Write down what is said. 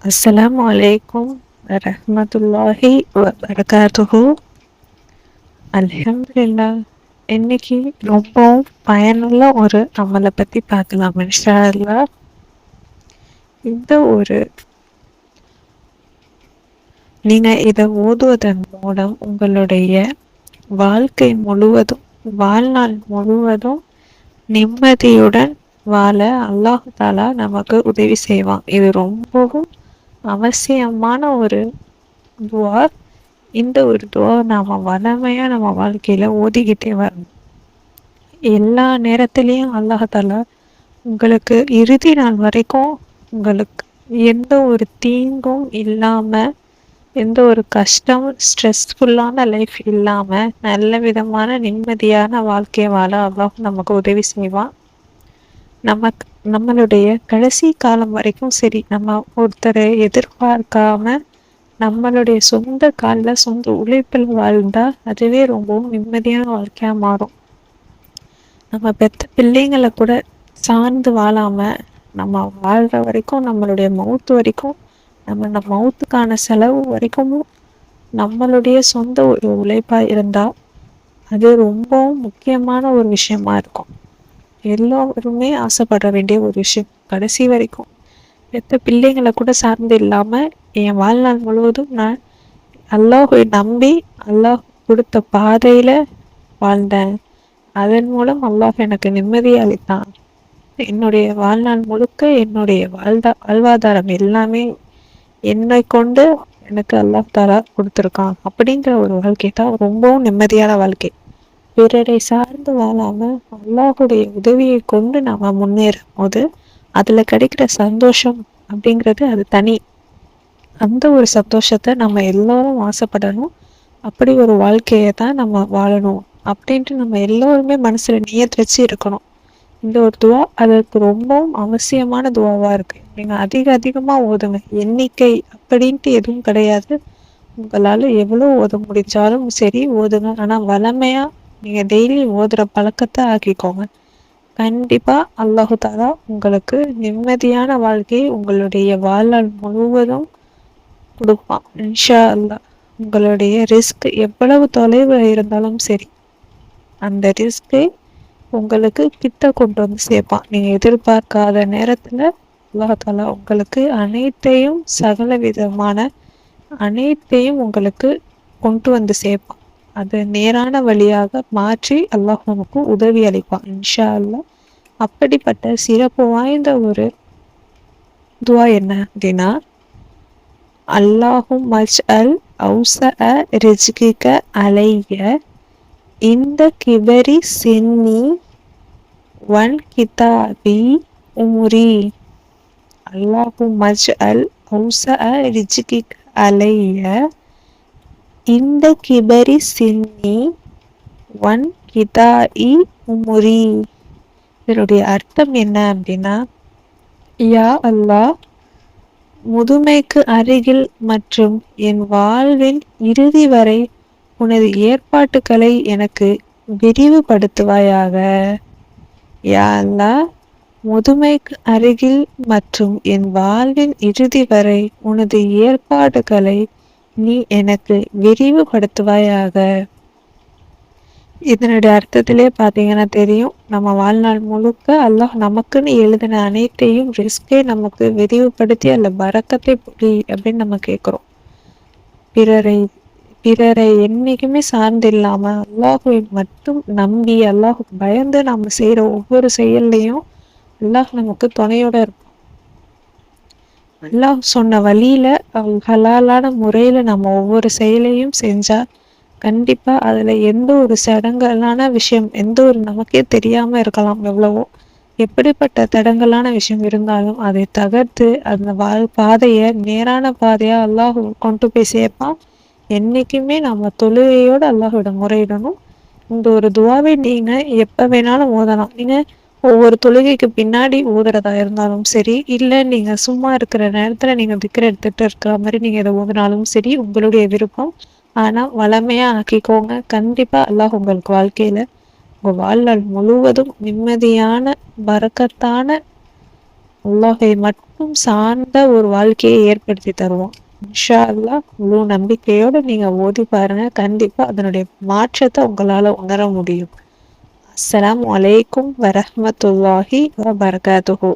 அஸ்ஸலாமு அலைக்கும் வரஹ்மத்துல்லாஹி வபரகாத்துஹு. அல்ஹம்துலில்லாஹ். இன்னைக்கு ரொம்பவும் பயனுள்ள ஒரு அமலை பற்றி பார்க்கலாம் இன்ஷா அல்லாஹ். இந்த ஒரு நீங்கள் இதை ஓதுவதன் மூலம் உங்களுடைய வாழ்க்கை முழுவதும், வாழ்நாள் முழுவதும் நிம்மதியுடன் வாழ அல்லாஹ் தாலா நமக்கு உதவி செய்வான். இது ரொம்பவும் அவசியமான ஒரு துவா. இந்த ஒரு துவா நாம வளமையா நம்ம வாழ்க்கையில ஓதிக்கிட்டே வரணும். எல்லா நேரத்திலையும் அல்லாஹாலா உங்களுக்கு இறுதி நாள் வரைக்கும் உங்களுக்கு எந்த ஒரு தீங்கும் இல்லாம, எந்த ஒரு கஷ்டம் ஸ்ட்ரெஸ்ஃபுல்லான லைஃப் இல்லாம நல்ல விதமான நிம்மதியான வாழ்க்கையை வாழ அல்லாஹ் நமக்கு உதவி செய்வான். நம்மளுடைய கடைசி காலம் வரைக்கும் சரி, நம்ம ஒருத்தரை எதிர்பார்க்காம நம்மளுடைய சொந்த காலில் சொந்த உழைப்பில் வாழ்ந்தா அதுவே ரொம்பவும் நிம்மதியான வாழ்க்கையா மாறும். நம்ம பெத்த பிள்ளைங்களை கூட சார்ந்து வாழாம நம்ம வாழ்ற வரைக்கும், நம்மளுடைய மவுத்து வரைக்கும், நம்ம மவுத்துக்கான செலவு வரைக்கும் நம்மளுடைய சொந்த ஒரு உழைப்பா இருந்தா அது ரொம்பவும் முக்கியமான ஒரு விஷயமா இருக்கும். எல்லோருமே ஆசைப்பட வேண்டிய ஒரு விஷயம். கடைசி வரைக்கும் பெத்த பிள்ளைங்களை கூட சார்ந்து இல்லாமல் என் வாழ்நாள் முழுவதும் நான் அல்லாஹை நம்பி அல்லாஹ் கொடுத்த பாதையில் வாழ்ந்தேன். அதன் மூலம் அல்லாஹ் எனக்கு நிம்மதியை அளித்தான். என்னுடைய வாழ்நாள் முழுக்க என்னுடைய வாழ்வாதாரம் எல்லாமே என்னை கொண்டு எனக்கு அல்லாஹ் தாலா கொடுத்துருக்கான். அப்படிங்கிற ஒரு வாழ்க்கை தான் ரொம்பவும் நிம்மதியான வாழ்க்கை. பிறரை சார்ந்து வாழாம அல்லாஹுடைய உதவியை கொண்டு நாம முன்னேறும் போது அதுல கிடைக்கிற சந்தோஷம் அப்படிங்கிறது அது தனி. அந்த ஒரு சந்தோஷத்தை நம்ம எல்லோரும் ஆசைப்படணும். அப்படி ஒரு வாழ்க்கையை தான் நம்ம வாழணும் அப்படின்ட்டு நம்ம எல்லோருமே மனசுல நியத் வச்சு இருக்கணும். இந்த ஒரு துவா அதற்கு ரொம்பவும் அவசியமான துவாவா இருக்கு. நீங்க அதிகமா ஓதுங்க. எண்ணிக்கை அப்படின்ட்டு எதுவும் கிடையாது. உங்களால எவ்வளோ ஓத முடிஞ்சாலும் சரி ஓதுங்க. ஆனா வளமையா நீங்க டெய்லி ஓதுற பழக்கத்தை ஆக்கிக்கோங்க. கண்டிப்பா அல்லாஹு தாலா உங்களுக்கு நிம்மதியான வாழ்க்கையை உங்களுடைய வாழ்நாள் முழுவதும் கொடுப்பான் இன்ஷா அல்லாஹ். உங்களுடைய ரிஸ்க் எவ்வளவு தொலைவு இருந்தாலும் சரி, அந்த ரிஸ்கை உங்களுக்கு கிட்ட கொண்டு வந்து சேர்ப்பான். நீங்க எதிர்பார்க்காத நேரத்துல அல்லாஹ் தாலா உங்களுக்கு அனைத்தையும், சகல விதமான அனைத்தையும் உங்களுக்கு கொண்டு வந்து சேர்ப்பான். அது நேரான வழியாக மாற்றி அல்லாஹ் நமக்கு உதவி அளிப்பான் இன்ஷா அல்லாஹ். அப்படிப்பட்ட சிறப்பு வாய்ந்த ஒரு துவா என்ன அப்படின்னா, அல்லாஹும் மஜ்அல் அவ்ஸஅ ரிஜ்கிக அலைய இந்த கிபரி சின்னி வன் கிதாபி உம்ரி. அல்லாஹும் மஜ்அல் அவ்ஸஅ ரிஜ்கிக அலைய இந்த கிபரி சின்னி வன் கிதாஇ உம்ரி. இதனுடைய அர்த்தம் என்ன அப்படின்னா, யா அல்லாஹ், முதுமைக்கு அருகில் மற்றும் என் வாழ்வின் இறுதி வரை உனது ஏற்பாட்டுக்களை எனக்கு விரிவுபடுத்துவாயாக. யா அல்லாஹ், முதுமைக்கு அருகில் மற்றும் என் வாழ்வின் இறுதி வரை உனது ஏற்பாடுகளை நீ எனக்கு விரிவுபடுத்துவாயாக. இதனுடைய அர்த்தத்திலே பார்த்தீங்கன்னா தெரியும், நம்ம வாழ்நாள் முழுக்க அல்லாஹ் நமக்குன்னு எழுதின அனைத்தையும் ரிஸ்கை நமக்கு விரிவுபடுத்தி அல்ல பரக்கத்தை புரி அப்படின்னு நம்ம கேட்குறோம். பிறரை என்னைக்குமே சார்ந்து இல்லாம அல்லாஹுவை மட்டும் நம்பி அல்லாஹுக்கு பயந்து நம்ம செய்யற ஒவ்வொரு செயல்லையும் அல்லாஹ் நமக்கு துணையோட இருப்போம். அல்லாஹ் சொன்ன வழியில ஹலாலான முறையில நம்ம ஒவ்வொரு செயலையும் செஞ்சா கண்டிப்பா அதுல எந்த ஒரு சடங்கலான விஷயம், எந்த ஒரு நமக்கே தெரியாம இருக்கலாம் எவ்வளவோ, எப்படிப்பட்ட தடங்கலான விஷயம் இருந்தாலும் அதை தகர்த்து அந்த பாதையை நேரான பாதையா அல்லாஹ் கொண்டு போய் சேர்ப்பான். என்னைக்குமே நம்ம தொழுகையோட அல்லாஹோட முறையிடணும். இந்த ஒரு துவாவை நீங்க எப்ப வேணாலும் ஓதலாம். நீங்க ஒவ்வொரு தொழுகைக்கு பின்னாடி ஓதுறதா இருந்தாலும் சரி, இல்லை நீங்க சும்மா இருக்கிற நேரத்துல நீங்க திக்ர் எடுத்துட்டு இருக்கிற மாதிரி நீங்க இதை ஓதுனாலும் சரி, உங்களுடைய விருப்பம். ஆனா வளமையா ஆக்கிக்கோங்க. கண்டிப்பா அல்லாஹ் உங்களுக்கு வாழ்க்கையில உங்க வாழ்நாள் முழுவதும் நிம்மதியான பரக்கத்தான அல்லாஹை அனைத்தும் சார்ந்த ஒரு வாழ்க்கையை ஏற்படுத்தி தருவோம். இன்ஷா அல்லாஹ் முழு நம்பிக்கையோட நீங்க ஓதி பாருங்க. கண்டிப்பா அதனுடைய மாற்றத்தை உங்களால உணர முடியும். அஸ்ஸலாமு அலைக்கும் வரஹ்மத்துல்லாஹி வபரகாத்துஹு.